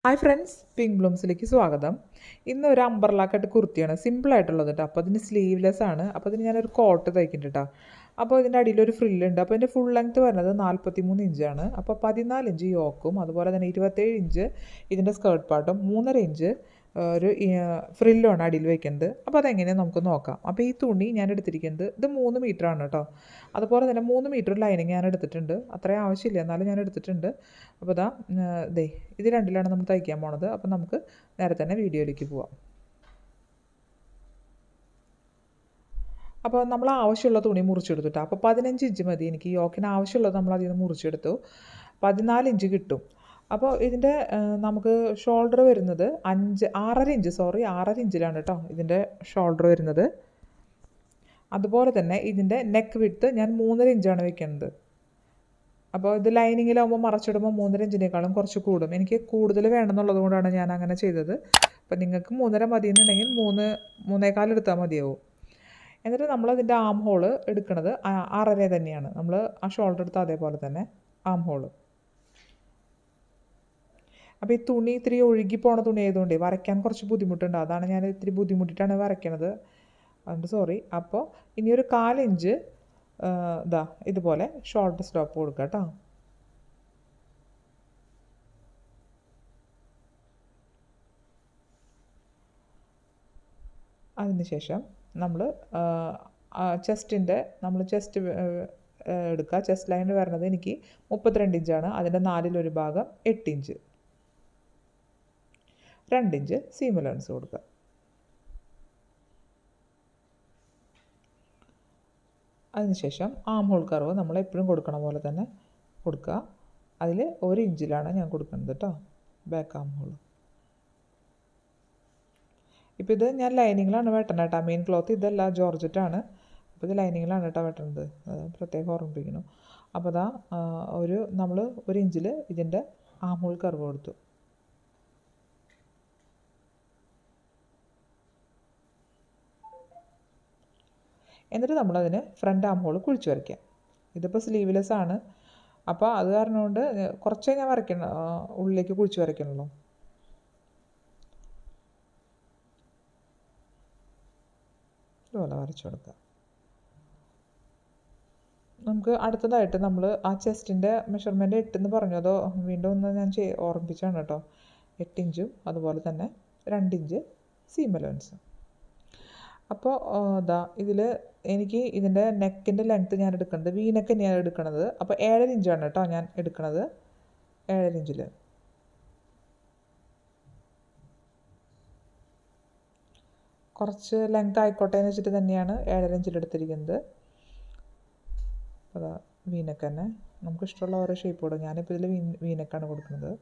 Hi friends, pink ബ്ലൂംസിലേക്ക് സ്വാഗതം. ഇന്ന് ഒരു അംബർല കട്ട് കുർത്തിയാണ്, സിമ്പിളായിട്ടുള്ളത് കേട്ടോ. അപ്പോൾ അതിന് സ്ലീവ്ലെസ് ആണ്. അപ്പോൾ അതിന് ഞാനൊരു കോട്ട് തയ്ക്കുന്നുണ്ട് കേട്ടോ. അപ്പോൾ ഇതിൻ്റെ അടിയിലൊരു ഫ്രില്ലുണ്ട്. അപ്പോൾ ഇതിൻ്റെ ഫുൾ ലെങ്ത്ത് വരുന്നത് 43 ഇഞ്ചാണ്. അപ്പോൾ 14 ഇഞ്ച് യോക്കും, അതുപോലെ തന്നെ 27 ഇഞ്ച് ഇതിൻ്റെ സ്കേർട്ട് പാർട്ടും, 3.5 ഇഞ്ച് ഒരു ഫ്രില്ലുമാണ് അടിയിൽ വയ്ക്കുന്നത്. അപ്പോൾ അതെങ്ങനെയാണ് നമുക്ക് നോക്കാം. അപ്പോൾ ഈ തുണി ഞാൻ എടുത്തിരിക്കുന്നത് ഇത് 3 മീറ്ററാണ് കേട്ടോ. അതുപോലെ തന്നെ 3 മീറ്റർ ലൈനിങ് ഞാൻ എടുത്തിട്ടുണ്ട്. അത്രയും ആവശ്യമില്ല, എന്നാലും ഞാൻ എടുത്തിട്ടുണ്ട്. അപ്പോൾ ദേ ഇത് രണ്ടിലാണ് നമ്മൾ തയ്ക്കാൻ പോണത്. അപ്പോൾ നമുക്ക് നേരെ തന്നെ വീഡിയോയിലേക്ക് പോവാം. അപ്പോൾ നമ്മൾ ആവശ്യമുള്ള തുണി മുറിച്ചെടുത്തിട്ടാണ്. അപ്പോൾ 15 ഇഞ്ച് മതി എനിക്ക്. യോക്കിന് ആവശ്യമുള്ളത് നമ്മൾ അതിൽ നിന്ന് മുറിച്ചെടുത്തു. 14 ഇഞ്ച് കിട്ടും. അപ്പോൾ ഇതിൻ്റെ നമുക്ക് ഷോൾഡർ വരുന്നത് 6.5 ഇഞ്ചിലാണ് കേട്ടോ ഇതിൻ്റെ ഷോൾഡർ വരുന്നത്. അതുപോലെ തന്നെ ഇതിൻ്റെ നെക്ക് വിഡ്ത്ത് ഞാൻ 3.5 ഇഞ്ചാണ് വെക്കുന്നത്. അപ്പോൾ ഇത് ലൈനിങ്ങിലാവുമ്പോൾ മറച്ചിടുമ്പോൾ 3.5 ഇഞ്ചിനേക്കാളും കുറച്ച് കൂടും. എനിക്ക് കൂടുതൽ വേണമെന്നുള്ളത് കൊണ്ടാണ് ഞാൻ അങ്ങനെ ചെയ്തത്. അപ്പോൾ നിങ്ങൾക്ക് 3.5 മതിയെന്നുണ്ടെങ്കിൽ 3.25 എടുത്താൽ മതിയാവും. എന്നിട്ട് നമ്മളതിൻ്റെ ആം ഹോള് എടുക്കുന്നത് 6.5 തന്നെയാണ്. നമ്മൾ ആ ഷോൾഡർ എടുത്ത അതേപോലെ തന്നെ ആം ഹോള്. അപ്പോൾ ഈ തുണി ഇത്തിരി ഒഴുകി പോണ തുണി ആയതുകൊണ്ട് വരയ്ക്കാൻ കുറച്ച് ബുദ്ധിമുട്ടുണ്ട്. അതാണ് ഞാൻ ഇത്തിരി ബുദ്ധിമുട്ടിയിട്ടാണ് വരയ്ക്കണത്. അതുകൊണ്ട് സോറി. അപ്പോൾ ഇനിയൊരു 4 ഇഞ്ച് ഇതുപോലെ ഷോൾഡർ സ്റ്റോപ്പ് കൊടുക്കുക കേട്ടോ. അതിനുശേഷം നമ്മൾ ചെസ്റ്റ് എടുക്കുക. ചെസ്റ്റ് ലൈൻ വരുന്നത് എനിക്ക് 32 ഇഞ്ചാണ്. അതിൻ്റെ 4/1 ഭാഗം 8 ഇഞ്ച്, 2 ഇഞ്ച് സീം അലവൻസ് കൊടുക്കുക. അതിനുശേഷം ആം ഹോൾ കർവ് നമ്മൾ എപ്പോഴും കൊടുക്കണ പോലെ തന്നെ കൊടുക്കുക. അതിൽ 1 ഇഞ്ചിലാണ് ഞാൻ കൊടുക്കുന്നത് കേട്ടോ, ബാക്ക് ആം ഹോൾ. ഇപ്പോൾ ഇത് ഞാൻ ലൈനിങ്ങിലാണ് വെട്ടണത് കേട്ടോ. മെയിൻ ക്ലോത്ത് ഇതല്ല, ജോർജറ്റാണ്. അപ്പോൾ ഇത് ലൈനിങ്ങിലാണ് കേട്ടോ വെട്ടണത്, പ്രത്യേകം ഓർമ്മിപ്പിക്കുന്നു. അപ്പോൾ നമ്മൾ 1 ഇഞ്ചിൽ ഇതിൻ്റെ ആം ഹോൾ കർവ് കൊടുത്തു. എന്നിട്ട് നമ്മളതിന് ഫ്രണ്ട് ആം ഹോൾ കുഴിച്ച് വരയ്ക്കാം. ഇതിപ്പോൾ സ്ലീവ്ലെസ് ആണ്. അപ്പോൾ അത് കാരണം കൊണ്ട് കുറച്ചേ ഞാൻ ഉള്ളിലേക്ക് കുഴിച്ച് വരയ്ക്കണല്ലോ. ഇതുപോലെ വരച്ചു കൊടുക്കുക. നമുക്ക് അടുത്തതായിട്ട് നമ്മൾ ആ ചെസ്റ്റിൻ്റെ മെഷർമെൻറ്റ് 8 എന്ന് പറഞ്ഞതോ വീണ്ടും ഒന്ന് ഞാൻ ഓർമ്മിപ്പിച്ചാണ് കേട്ടോ. 8 ഇഞ്ചും അതുപോലെ തന്നെ 2 ഇഞ്ച് സീം അലവൻസും. അപ്പോൾ ഇതിൽ എനിക്ക് ഇതിൻ്റെ നെക്കിൻ്റെ ലെങ്ത്ത് ഞാൻ എടുക്കുന്നത് വീനെക്ക് തന്നെയാണ് എടുക്കുന്നത്. അപ്പോൾ 7.5 ഇഞ്ചാണ് കേട്ടോ ഞാൻ എടുക്കുന്നത്. 7.5 ഇഞ്ചിൽ കുറച്ച് ലെങ്ത്ത് ആയിക്കോട്ടെ എന്ന് വെച്ചിട്ട് തന്നെയാണ് 7.5 ഇഞ്ചിൽ എടുത്തിരിക്കുന്നത്. അപ്പോൾ വീനെക്ക് തന്നെ നമുക്ക് ഇഷ്ടമുള്ള ഓരോ ഷേപ്പ് കൊടുക്കും. ഞാനിപ്പോൾ ഇതിൽ വീനെക്കാണ് കൊടുക്കുന്നത്.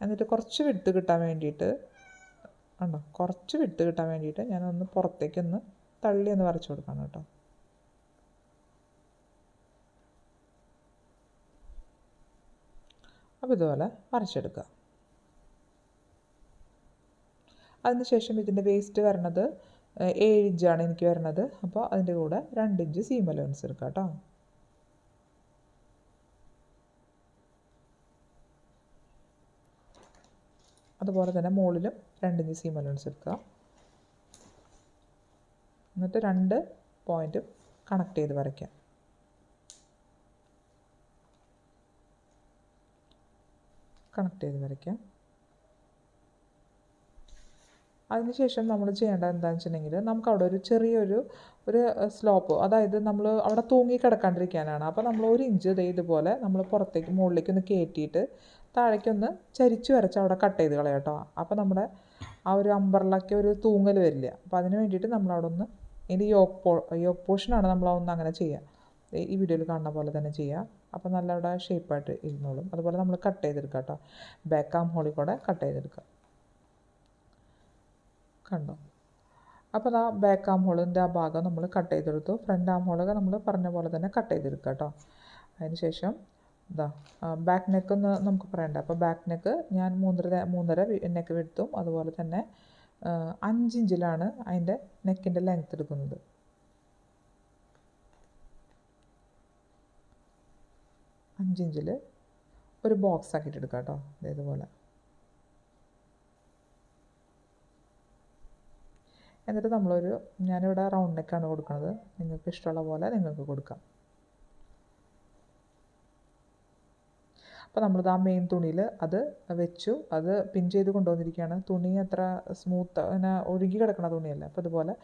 എന്നിട്ട് കുറച്ച് വിട്ട് കിട്ടാൻ വേണ്ടിയിട്ട് ഞാനൊന്ന് പുറത്തേക്കൊന്ന് തള്ളി ഒന്ന് വരച്ചു കൊടുക്കണം കേട്ടോ. അപ്പോൾ ഇതുപോലെ വരച്ചെടുക്കുക. അതിനുശേഷം ഇതിൻ്റെ വേസ്റ്റ് വരണത് 7 ഇഞ്ചാണ് എനിക്ക് വരുന്നത്. അപ്പോൾ അതിൻ്റെ കൂടെ 2 ഇഞ്ച് സീം അലവൻസ് എടുക്കുക കേട്ടോ. അതുപോലെ തന്നെ മുകളിലും 2 ഇഞ്ച് സീം അലവൻസ് എടുക്കുക. എന്നിട്ട് 2 പോയിൻറ്റും കണക്ട് ചെയ്ത് വരയ്ക്കാം. അതിനുശേഷം നമ്മൾ ചെയ്യേണ്ടത് എന്താണെന്ന് വെച്ചിട്ടുണ്ടെങ്കിൽ നമുക്ക് അവിടെ ഒരു ചെറിയൊരു സ്ലോപ്പ്, അതായത് നമ്മൾ അവിടെ തൂങ്ങി കിടക്കാണ്ടിരിക്കാനാണ്. അപ്പോൾ നമ്മൾ 1 ഇഞ്ച് ഇതുപോലെ നമ്മൾ പുറത്തേക്ക് മുകളിലേക്ക് ഒന്ന് കയറ്റിയിട്ട് താഴേക്കൊന്ന് ചരിച്ച് വരച്ച് അവിടെ കട്ട് ചെയ്ത് കളയാം കേട്ടോ. അപ്പോൾ നമ്മുടെ ആ ഒരു അമ്പർലയ്ക്ക് ഒരു തൂങ്ങൽ വരില്ല. അപ്പോൾ അതിന് വേണ്ടിയിട്ട് നമ്മളവിടെ ഒന്ന് ഇതിൻ്റെ യോക്ക് പോർഷനാണ് നമ്മളൊന്ന് അങ്ങനെ ചെയ്യുക. ഈ വീഡിയോയിൽ കാണുന്ന പോലെ തന്നെ ചെയ്യുക. അപ്പോൾ നല്ല അവിടെ ഷേപ്പായിട്ട് ഇരുന്നോളും. അതുപോലെ നമ്മൾ കട്ട് ചെയ്തെടുക്കുക കേട്ടോ. ബാക്ക് ആം ഹോളിൽ കൂടെ കട്ട് ചെയ്തെടുക്കുക. കണ്ടോ? അപ്പോൾ ബാക്ക് ആം ഹോളിൻ്റെ ആ ഭാഗം നമ്മൾ കട്ട് ചെയ്തെടുത്തു. ഫ്രണ്ട് ആം ഹോളൊക്കെ നമ്മൾ പറഞ്ഞ പോലെ തന്നെ കട്ട് ചെയ്തെടുക്കുക കേട്ടോ. അതിന് ശേഷം ബാക്ക് നെക്ക് ഒന്ന് നമുക്ക് പറയണ്ട. അപ്പോൾ ബാക്ക് നെക്ക് ഞാൻ 3.5 നെക്ക് വിഡ്ത്തും അതുപോലെ തന്നെ 5 ഇഞ്ചിലാണ് അതിൻ്റെ നെക്കിൻ്റെ ലെങ്ത്ത് എടുക്കുന്നത്. 5 ഇഞ്ചിൽ ഒരു ബോക്സ് ആക്കിയിട്ട് എടുക്കാം കേട്ടോ. ഇതേപോലെ. എന്നിട്ട് ഞാനിവിടെ റൗണ്ട് നെക്കാണ് കൊടുക്കുന്നത്. നിങ്ങൾക്ക് ഇഷ്ടമുള്ള പോലെ നിങ്ങൾക്ക് കൊടുക്കാം. അപ്പോൾ നമ്മളിത് ആ മെയിൻ തുണിയിൽ അത് വെച്ചു. അത് പിൻ ചെയ്ത് കൊണ്ടുവന്നിരിക്കുകയാണ്. തുണി അത്ര സ്മൂത്ത് അങ്ങനെ ഒഴുകി കിടക്കുന്ന തുണിയല്ല. അപ്പോൾ ഇതുപോലെ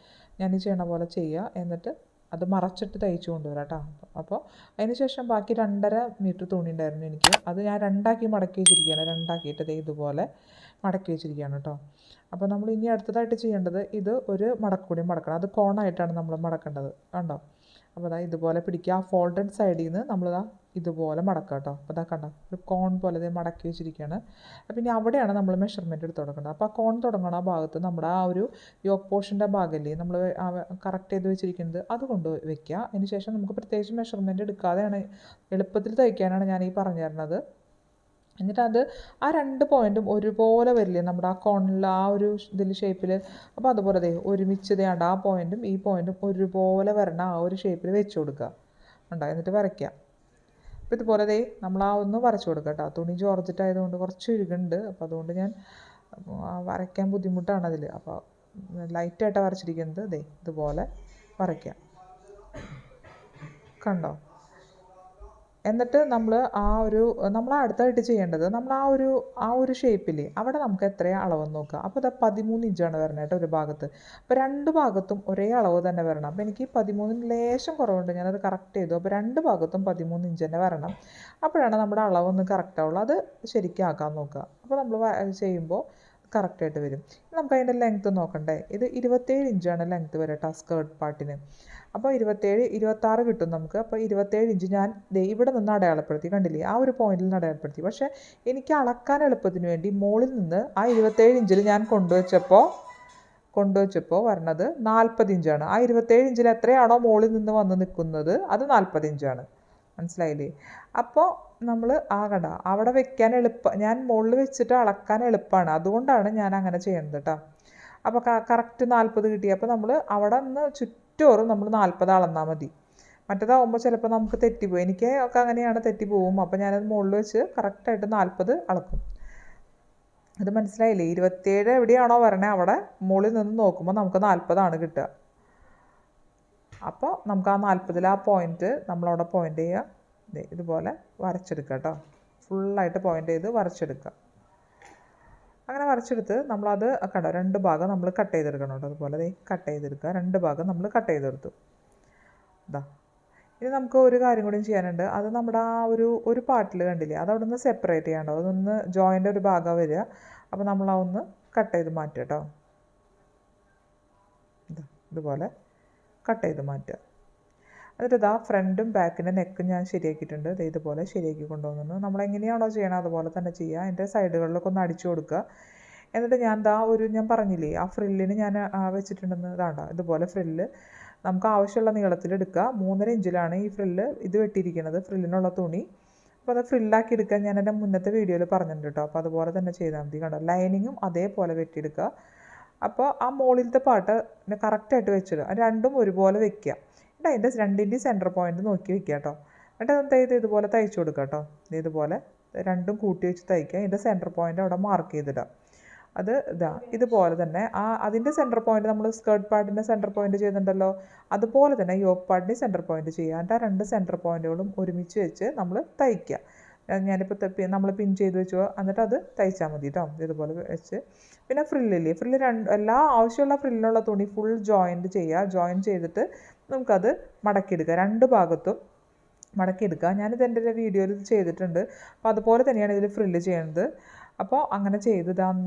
ഞാൻ ഈ ചെയ്യണ പോലെ ചെയ്യുക. എന്നിട്ട് അത് മറച്ചിട്ട് തയ്ച്ചു കൊണ്ടുവരാം കേട്ടോ. അപ്പോൾ അതിന് ശേഷം ബാക്കി 2.5 മീറ്റർ തുണി ഉണ്ടായിരുന്നു എനിക്ക്. അത് ഞാൻ 2 മടക്കി വെച്ചിരിക്കുകയാണ്. 2 ഇതുപോലെ മടക്കി വെച്ചിരിക്കുകയാണ് കേട്ടോ. അപ്പോൾ നമ്മൾ ഇനി അടുത്തതായിട്ട് ചെയ്യേണ്ടത് ഇത് ഒരു മടക്കൂടി മടക്കണം. അത് കോണായിട്ടാണ് നമ്മൾ മടക്കേണ്ടത്. കണ്ടോ? അപ്പോൾ അതാ ഇതുപോലെ പിടിക്കുക. ആ ഫോൾഡഡ് സൈഡിൽ നിന്ന് നമ്മളിതാ ഇതുപോലെ മടക്കുക കേട്ടോ. അപ്പോൾ അതാ കണ്ടോ, ഒരു കോൺ പോലെ ഇത് മടക്കി വെച്ചിരിക്കുകയാണ്. അപ്പോൾ ഇനി അവിടെയാണ് നമ്മൾ മെഷർമെൻറ്റ് എടുത്ത് തുടങ്ങേണ്ടത്. അപ്പോൾ ആ കോൺ തുടങ്ങണ ആ ഭാഗത്ത് നമ്മുടെ ആ ഒരു യോക്ക് പോർഷൻ്റെ ഭാഗമല്ലേ നമ്മൾ കറക്റ്റ് ചെയ്ത് വെച്ചിരിക്കുന്നത്, അത് കൊണ്ട് വെക്കുക. അതിന് ശേഷം നമുക്ക് പ്രത്യേകിച്ച് മെഷർമെൻറ്റ് എടുക്കാതെയാണ് എളുപ്പത്തിൽ തയ്ക്കാനാണ് ഞാൻ ഈ പറഞ്ഞു തരുന്നത്. എന്നിട്ട് ആ 2 പോയിൻറ്റും ഒരുപോലെ വരില്ലേ നമ്മുടെ ആ കോണിൽ ആ ഒരു ഇതിൽ ഷേപ്പിൽ. അപ്പോൾ അതുപോലെ ഒരുമിച്ച് ആ പോയിൻറ്റും ഈ പോയിൻറ്റും ഒരുപോലെ വരണ ആ ഒരു ഷേപ്പിൽ വെച്ച് കൊടുക്കുക. ഉണ്ടോ? എന്നിട്ട് വരയ്ക്കുക. അപ്പോൾ ഇതുപോലെ നമ്മൾ ഒന്ന് വരച്ച് കൊടുക്കുക കേട്ടോ. തുണി ജോർജറ്റ് ആയതുകൊണ്ട് കുറച്ച് ഇഴുകുണ്ട്. അപ്പോൾ അതുകൊണ്ട് ഞാൻ വരയ്ക്കാൻ ബുദ്ധിമുട്ടാണ് അതിൽ. അപ്പോൾ ലൈറ്റായിട്ടാണ് വരച്ചിരിക്കുന്നത്. ഇതുപോലെ വരയ്ക്കുക. കണ്ടോ? എന്നിട്ട് നമ്മൾ അടുത്തായിട്ട് ചെയ്യേണ്ടത് നമ്മൾ ആ ഒരു ഷേപ്പിൽ അവിടെ നമുക്ക് എത്രയാണ് അളവെന്ന് നോക്കുക. അപ്പോൾ അത് 13 ഇഞ്ചാണ് വരണത് കേട്ടോ ഒരു ഭാഗത്ത്. അപ്പോൾ 2 ഭാഗത്തും ഒരേ അളവ് തന്നെ വരണം. അപ്പോൾ എനിക്ക് 13 ലേശം കുറവുണ്ട്. ഞാനത് കറക്റ്റ് ചെയ്തു. അപ്പോൾ 2 ഭാഗത്തും 13 ഇഞ്ച് തന്നെ വരണം. അപ്പോഴാണ് നമ്മുടെ അളവൊന്ന് കറക്റ്റ് ആവുള്ളൂ. അത് ശരിക്കും ആക്കാൻ നോക്കുക. അപ്പോൾ നമ്മൾ ചെയ്യുമ്പോൾ കറക്റ്റായിട്ട് വരും. നമുക്ക് അതിൻ്റെ ലെങ്ത്ത് നോക്കണ്ടേ. ഇത് 27 ഇഞ്ചാണ് ലെങ്ത്ത് വരട്ടെ ആ സ്കേർട്ട് പാർട്ടിന്. അപ്പോൾ 26 കിട്ടും നമുക്ക്. അപ്പോൾ 27 ഇഞ്ച് ഞാൻ ഇവിടെ നിന്ന് അടയാളപ്പെടുത്തി. കണ്ടില്ലേ? ആ ഒരു പോയിന്റിൽ നിന്ന് അടയാളപ്പെടുത്തി. പക്ഷേ എനിക്ക് അളക്കാൻ എളുപ്പത്തിന് വേണ്ടി മുകളിൽ നിന്ന് ആ 27 ഇഞ്ചിൽ ഞാൻ കൊണ്ടുവച്ചപ്പോൾ വരണത് 40 ഇഞ്ചാണ്. ആ 27 ഇഞ്ചിൽ എത്രയാണോ മുകളിൽ നിന്ന് വന്ന് നിൽക്കുന്നത് അത് 40 ഇഞ്ചാണ്. മനസ്സിലായില്ലേ? അപ്പോൾ നമ്മൾ കണ്ട അവിടെ വെക്കാൻ എളുപ്പം. ഞാൻ മുകളിൽ വെച്ചിട്ട് അളക്കാൻ എളുപ്പമാണ്. അതുകൊണ്ടാണ് ഞാൻ അങ്ങനെ ചെയ്യുന്നത് കേട്ടോ. അപ്പോൾ കറക്റ്റ് 40 കിട്ടി. അപ്പോൾ നമ്മൾ അവിടെ നിന്ന് ചുറ്റോറും നമ്മൾ 40 അളന്നാൽ മതി. മറ്റേതാവുമ്പോൾ ചിലപ്പോൾ നമുക്ക് തെറ്റിപ്പോവും. എനിക്ക് ഒക്കെ അങ്ങനെയാണ്, തെറ്റിപ്പോവും. അപ്പോൾ ഞാനത് മുകളിൽ വെച്ച് കറക്റ്റായിട്ട് 40 അളക്കും. അത് മനസ്സിലായില്ലേ? 27 എവിടെയാണോ വരണേ അവിടെ മുകളിൽ നിന്ന് നോക്കുമ്പോൾ നമുക്ക് 40 കിട്ടുക. അപ്പോൾ നമുക്ക് ആ 40 ആ പോയിൻറ്റ് നമ്മളവിടെ പോയിൻ്റ് ചെയ്യുക. ഇതുപോലെ വരച്ചെടുക്കുക കേട്ടോ. ഫുള്ളായിട്ട് പോയിൻ്റ് ചെയ്ത് വരച്ചെടുക്കുക. അങ്ങനെ വരച്ചെടുത്ത് നമ്മളത് കണ്ടോ 2 ഭാഗം നമ്മൾ കട്ട് ചെയ്തെടുക്കണം കേട്ടോ. അതുപോലെ കട്ട് ചെയ്തെടുക്കുക. 2 ഭാഗം നമ്മൾ കട്ട് ചെയ്തെടുത്തു. ഇനി നമുക്ക് ഒരു കാര്യം കൂടി ചെയ്യാനുണ്ട്. അത് നമ്മുടെ ആ ഒരു പാർട്ടിൽ കണ്ടില്ലേ, അതവിടെ നിന്ന് സെപ്പറേറ്റ് ചെയ്യാണ്ടോ. അതൊന്ന് ജോയിൻ്റെ ഒരു ഭാഗം വരിക. അപ്പോൾ നമ്മൾ അതൊന്ന് കട്ട് ചെയ്ത് മാറ്റുക കേട്ടോ. ഇതുപോലെ കട്ട് ചെയ്ത് മാറ്റുക. എന്നിട്ട് ഫ്രണ്ടും ബാക്കിൻ്റെ നെക്കും ഞാൻ ശരിയാക്കിയിട്ടുണ്ട്. ഇതുപോലെ ശരിയാക്കി കൊണ്ടുവന്നു. നമ്മളെങ്ങനെയാണോ ചെയ്യണം അതുപോലെ തന്നെ ചെയ്യുക. അതിൻ്റെ സൈഡുകളിലൊക്കെ ഒന്ന് അടിച്ചു കൊടുക്കുക. എന്നിട്ട് ഞാൻ പറഞ്ഞില്ലേ ആ ഫ്രില്ലിന് ഞാൻ വെച്ചിട്ടുണ്ടെന്ന്. ഇതുപോലെ ഫ്രില്ല് നമുക്ക് ആവശ്യമുള്ള നീളത്തിലെടുക്കുക. 3.5 ഇഞ്ചിലാണ് ഈ ഫ്രില്ല് ഇത് വെട്ടിയിരിക്കുന്നത്, ഫ്രില്ലിനുള്ള തുണി. അപ്പോൾ അത് ഫ്രില്ലാക്കി എടുക്കാൻ ഞാൻ എൻ്റെ മുന്നത്തെ വീഡിയോയിൽ പറഞ്ഞിട്ടുണ്ട് കേട്ടോ. അപ്പോൾ അതുപോലെ തന്നെ ചെയ്താൽ മതി. കണ്ടോ, ലൈനിങ്ങും അതേപോലെ വെട്ടിയെടുക്കുക. അപ്പോൾ ആ മുകളിലത്തെ പാട്ട് കറക്റ്റായിട്ട് വെച്ചിടുക. രണ്ടും ഒരുപോലെ വെക്കുക. എന്നിട്ട് അതിൻ്റെ 2ൻ്റെ സെൻറ്റർ പോയിൻറ്റ് നോക്കി വെക്കുക കേട്ടോ. എന്നിട്ട് ഇതുപോലെ തയ്ച്ചു കൊടുക്കുക കേട്ടോ. ഇതുപോലെ രണ്ടും കൂട്ടി വെച്ച് തയ്ക്കുക. ഇതിൻ്റെ സെൻറ്റർ പോയിൻറ്റ് അവിടെ മാർക്ക് ചെയ്തിടുക. അത് ഇതുപോലെ തന്നെ അതിൻ്റെ സെൻറ്റർ പോയിൻറ്റ് നമ്മൾ സ്കേർട്ട് പാർട്ടിൻ്റെ സെൻറ്റർ പോയിൻറ്റ് ചെയ്തിട്ടുണ്ടല്ലോ, അതുപോലെ തന്നെ യോക്ക് പാർട്ടിൻ്റെ സെൻറ്റർ പോയിൻറ്റ് ചെയ്യുക. എന്നിട്ട് ആ 2 സെൻറ്റർ പോയിൻറ്റുകളും ഒരുമിച്ച് വെച്ച് നമ്മൾ തയ്ക്കുക. ഞാനിപ്പോൾ നമ്മൾ പിൻ ചെയ്ത് വെച്ചു. എന്നിട്ട് അത് തയ്ച്ചാൽ മതി കേട്ടോ. ഇതുപോലെ വെച്ച് പിന്നെ ഫ്രില്ലില്ലേ, എല്ലാ ആവശ്യമുള്ള ഫ്രില്ലിനുള്ള തുണി ഫുൾ ജോയിൻറ്റ് ചെയ്യുക. ജോയിൻ ചെയ്തിട്ട് നമുക്കത് മടക്കിയെടുക്കുക. 2 ഭാഗത്തും മടക്കിയെടുക്കുക. ഞാനിത് എൻ്റെ വീഡിയോയിൽ ചെയ്തിട്ടുണ്ട്. അപ്പോൾ അതുപോലെ തന്നെയാണ് ഇതിൽ ഫ്രില്ല് ചെയ്യുന്നത്. അപ്പോൾ അങ്ങനെ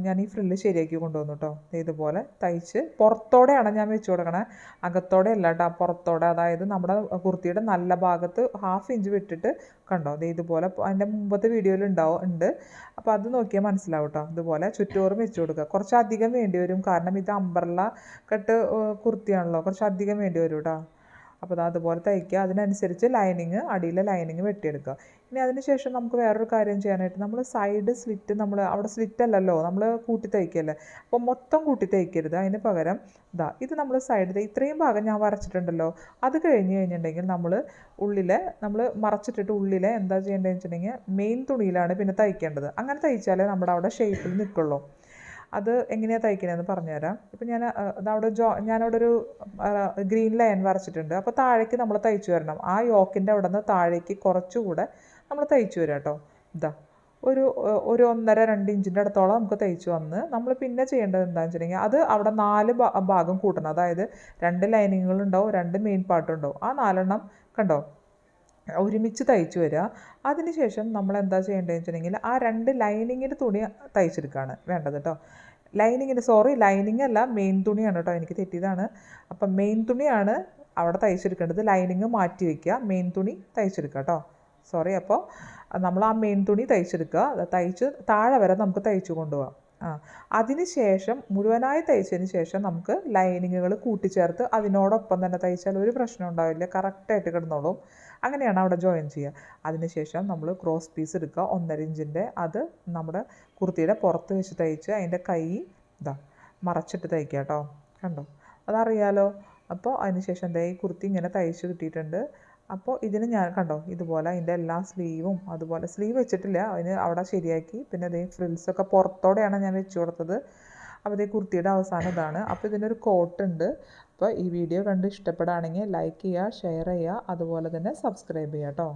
ഞാൻ ഈ ഫ്രില്ല് ശരിയാക്കി കൊണ്ടുവന്നു കേട്ടോ. ഇതുപോലെ തയ്ച്ച് പുറത്തോടെയാണ് ഞാൻ വെച്ച് കൊടുക്കണേ, അകത്തോടെ അല്ല കേട്ടോ, പുറത്തോടെ. അതായത് നമ്മുടെ കുർത്തിയുടെ നല്ല ഭാഗത്ത് 1/2 ഇഞ്ച് വിട്ടിട്ട് കണ്ടോ. ഇതുപോലെ അതിൻ്റെ മുമ്പത്തെ വീഡിയോയിൽ ഉണ്ട്. അപ്പോൾ അത് നോക്കിയാൽ മനസ്സിലാവും കേട്ടോ. ഇതുപോലെ ചുറ്റോറും വെച്ച് കൊടുക്കുക. കുറച്ചധികം വേണ്ടി വരും, കാരണം ഇത് അംബ്രല്ല കട്ട് കുർത്തിയാണല്ലോ, കുറച്ചധികം വേണ്ടി വരും കേട്ടോ. അപ്പോൾ അതുപോലെ തയ്ക്കുക. അതിനനുസരിച്ച് ലൈനിങ്, അടിയിലെ ലൈനിങ് വെട്ടിയെടുക്കുക. ഇനി അതിന് ശേഷം നമുക്ക് വേറൊരു കാര്യം ചെയ്യാനായിട്ട്, നമ്മൾ സൈഡ് സ്ലിറ്റ്, നമ്മൾ അവിടെ സ്ലിറ്റ് അല്ലല്ലോ, നമ്മൾ കൂട്ടി തയ്ക്കല്ലേ. അപ്പോൾ മൊത്തം കൂട്ടി തയ്ക്കരുത്. അതിന് പകരം ഇത് നമ്മൾ സൈഡ് ഇത്രയും ഭാഗം ഞാൻ വരച്ചിട്ടുണ്ടല്ലോ, അത് കഴിഞ്ഞ് കഴിഞ്ഞിട്ടുണ്ടെങ്കിൽ നമ്മൾ മറച്ചിട്ടിട്ട് ഉള്ളിലെ എന്താ ചെയ്യേണ്ടതെന്ന് വെച്ചിട്ടുണ്ടെങ്കിൽ മെയിൻ തുണിയിലാണ് പിന്നെ തയ്ക്കേണ്ടത്. അങ്ങനെ തയ്ച്ചാലേ നമ്മുടെ അവിടെ ഷേപ്പിൽ നിൽക്കുള്ളൂ. അത് എങ്ങനെയാണ് തയ്ക്കണതെന്ന് പറഞ്ഞുതരാം. ഇപ്പം ഞാനവിടെ ഒരു ഗ്രീൻ ലൈൻ വരച്ചിട്ടുണ്ട്. അപ്പോൾ താഴേക്ക് നമ്മൾ തയ്ച്ചു വരണം. ആ യോക്കിൻ്റെ അവിടെ നിന്ന് താഴേക്ക് കുറച്ചുകൂടെ നമ്മൾ തയ്ച്ചു വരാം കേട്ടോ. ഒരു 1.5-2 ഇഞ്ചിൻ്റെ അടുത്തോളം നമുക്ക് തയ്ച്ചു വന്ന് നമ്മൾ പിന്നെ ചെയ്യേണ്ടത് എന്താണെന്ന് വെച്ചിട്ടുണ്ടെങ്കിൽ, അത് അവിടെ 4 ഭാഗം കൂട്ടണം. അതായത് 2 ലൈനിങ്ങുകളുണ്ടാവും, 2 മെയിൻ പാർട്ടുണ്ടാവും. ആ 4 കണ്ടോ ഒരുമിച്ച് തയ്ച്ചു വരിക. അതിനുശേഷം നമ്മൾ എന്താ ചെയ്യേണ്ടതെന്ന് വെച്ചിട്ടുണ്ടെങ്കിൽ, ആ 2 ലൈനിങ്ങിൻ്റെ തുണി തയ്ച്ചെടുക്കുകയാണ് വേണ്ടത് കേട്ടോ. ലൈനിങ് അല്ല, മെയിൻ തുണിയാണ് കേട്ടോ, എനിക്ക് തെറ്റിയതാണ്. അപ്പം മെയിൻ തുണിയാണ് അവിടെ തയ്ച്ചെടുക്കേണ്ടത്. ലൈനിങ് മാറ്റി വയ്ക്കുക, മെയിൻ തുണി തയ്ച്ചെടുക്കുക കേട്ടോ. അപ്പോൾ നമ്മൾ ആ മെയിൻ തുണി തയ്ച്ചെടുക്കുക. തയ്ച്ച് താഴെ വരെ നമുക്ക് തയ്ച്ചു കൊണ്ടുപോകാം. അതിന് ശേഷം മുഴുവനായി തയ്ച്ചതിന് ശേഷം നമുക്ക് ലൈനിങ്ങുകൾ കൂട്ടിച്ചേർത്ത് അതിനോടൊപ്പം തന്നെ തയ്ച്ചാൽ ഒരു പ്രശ്നം ഉണ്ടാവില്ല, കറക്റ്റായിട്ട് കിടന്നോളും. അങ്ങനെയാണ് അവിടെ ജോയിൻ ചെയ്യുക. അതിനുശേഷം നമ്മൾ ക്രോസ് പീസ് എടുക്കുക, 1.5 ഇഞ്ചിൻ്റെ. അത് നമ്മുടെ കുർത്തിയുടെ പുറത്ത് വെച്ച് തയ്ച്ച് അതിൻ്റെ കൈ മറച്ചിട്ട് തയ്ക്കുക കേട്ടോ. കണ്ടോ, അതറിയാലോ. അപ്പോൾ അതിനുശേഷം ഈ കുർത്തി ഇങ്ങനെ തയ്ച്ച് കിട്ടിയിട്ടുണ്ട്. അപ്പോൾ ഇതിന് ഞാൻ കണ്ടോ ഇതുപോലെ അതിൻ്റെ എല്ലാ സ്ലീവും, അതുപോലെ സ്ലീവ് വെച്ചിട്ടില്ല, അതിന് അവിടെ ശരിയാക്കി. പിന്നെ ഫ്രിൽസൊക്കെ പുറത്തോടെയാണ് ഞാൻ വെച്ച് കൊടുത്തത്. അപ്പോൾ കുർത്തിയുടെ അവസാനം ഇതാണ്. അപ്പോൾ ഇതിനൊരു കോട്ടുണ്ട്. അപ്പോൾ ഈ വീഡിയോ കണ്ട് ഇഷ്ടപ്പെടുകയാണെങ്കിൽ ലൈക്ക് ചെയ്യുക, ഷെയർ ചെയ്യുക, അതുപോലെ തന്നെ സബ്സ്ക്രൈബ് ചെയ്യുക കേട്ടോ.